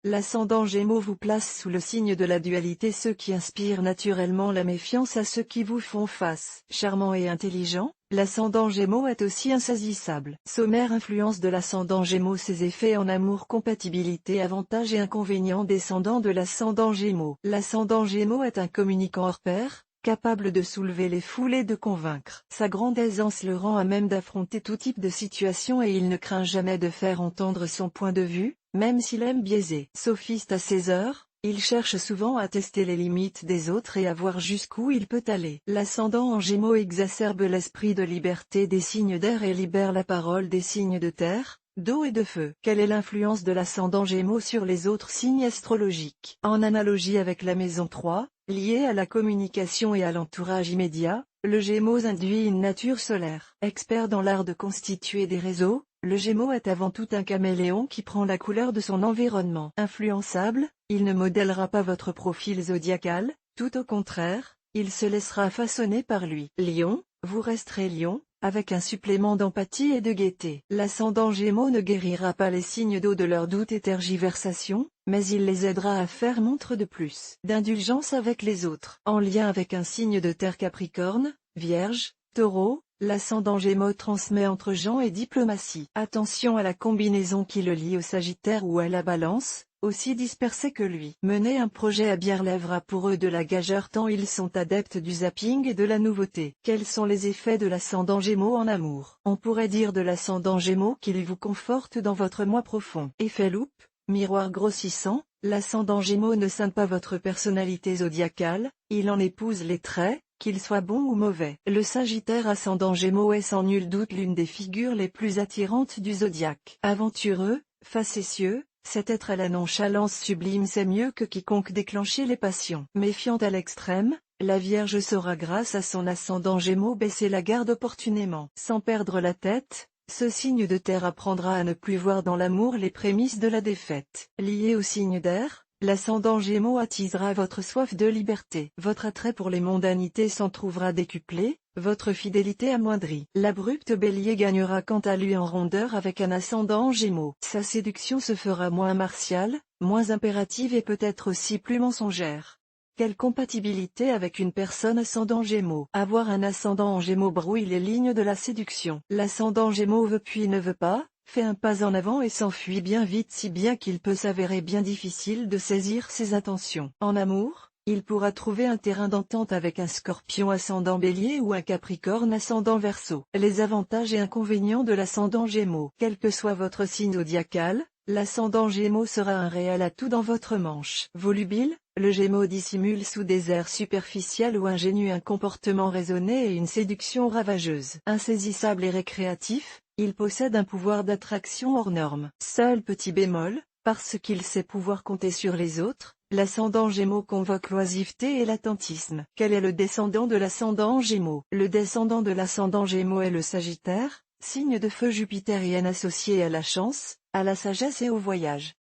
L'ascendant Gémeaux vous place sous le signe de la dualité, ceux qui inspirent naturellement la méfiance à ceux qui vous font face. Charmant et intelligent, l'ascendant Gémeaux est aussi insaisissable. Sommaire influence de l'ascendant Gémeaux, ses effets en amour, compatibilité, avantages et inconvénients descendants de l'ascendant Gémeaux. L'ascendant Gémeaux est un communicant hors pair, capable de soulever les foules et de convaincre. Sa grande aisance le rend à même d'affronter tout type de situation et il ne craint jamais de faire entendre son point de vue, même s'il aime biaiser. Sophiste à ses heures, il cherche souvent à tester les limites des autres et à voir jusqu'où il peut aller. L'ascendant en Gémeaux exacerbe l'esprit de liberté des signes d'air et libère la parole des signes de terre, d'eau et de feu. Quelle est l'influence de l'ascendant Gémeaux sur les autres signes astrologiques? En analogie avec la maison 3, liée à la communication et à l'entourage immédiat, le Gémeaux induit une nature solaire. Expert dans l'art de constituer des réseaux, le Gémeaux est avant tout un caméléon qui prend la couleur de son environnement. Influençable, il ne modèlera pas votre profil zodiacal, tout au contraire, il se laissera façonner par lui. Lion, vous resterez Lion, avec un supplément d'empathie et de gaieté. L'ascendant Gémeaux ne guérira pas les signes d'eau de leurs doutes et tergiversations, mais il les aidera à faire montre de plus d'indulgence avec les autres. En lien avec un signe de terre, Capricorne, Vierge, Taureau, l'ascendant Gémeaux transmet entre gens et diplomatie. Attention à la combinaison qui le lie au Sagittaire ou à la Balance, aussi dispersé que lui. Mener un projet à bien relèvera pour eux de la gageure tant ils sont adeptes du zapping et de la nouveauté. Quels sont les effets de l'ascendant Gémeaux en amour? On pourrait dire de l'ascendant Gémeaux qu'il vous conforte dans votre moi profond. Effet loupe, miroir grossissant, l'ascendant Gémeaux ne scinde pas votre personnalité zodiacale, il en épouse les traits, qu'ils soient bons ou mauvais. Le Sagittaire ascendant Gémeaux est sans nul doute l'une des figures les plus attirantes du zodiaque. Aventureux, facétieux, cet être à la nonchalance sublime sait mieux que quiconque déclencher les passions. Méfiante à l'extrême, la Vierge saura grâce à son ascendant Gémeaux baisser la garde opportunément. Sans perdre la tête, ce signe de terre apprendra à ne plus voir dans l'amour les prémices de la défaite. Lié au signe d'air, l'ascendant Gémeaux attisera votre soif de liberté. Votre attrait pour les mondanités s'en trouvera décuplé, votre fidélité amoindrie. L'abrupte Bélier gagnera quant à lui en rondeur avec un ascendant Gémeaux. Sa séduction se fera moins martiale, moins impérative et peut-être aussi plus mensongère. Quelle compatibilité avec une personne ascendant Gémeaux? Avoir un ascendant en Gémeaux brouille les lignes de la séduction. L'ascendant Gémeaux veut puis ne veut pas, fait un pas en avant et s'enfuit bien vite, si bien qu'il peut s'avérer bien difficile de saisir ses intentions. En amour, il pourra trouver un terrain d'entente avec un Scorpion ascendant Bélier ou un Capricorne ascendant Verseau. Les avantages et inconvénients de l'ascendant Gémeaux. Quel que soit votre signe zodiacal, l'ascendant Gémeaux sera un réel atout dans votre manche. Volubile, le Gémeaux dissimule sous des airs superficiels ou ingénus un comportement raisonné et une séduction ravageuse. Insaisissable et récréatif, il possède un pouvoir d'attraction hors norme. Seul petit bémol, parce qu'il sait pouvoir compter sur les autres, l'ascendant Gémeaux convoque l'oisiveté et l'attentisme. Quel est le descendant de l'ascendant Gémeaux? Le descendant de l'ascendant Gémeaux est le Sagittaire, signe de feu jupitérien associé à la chance, à la sagesse et au voyage.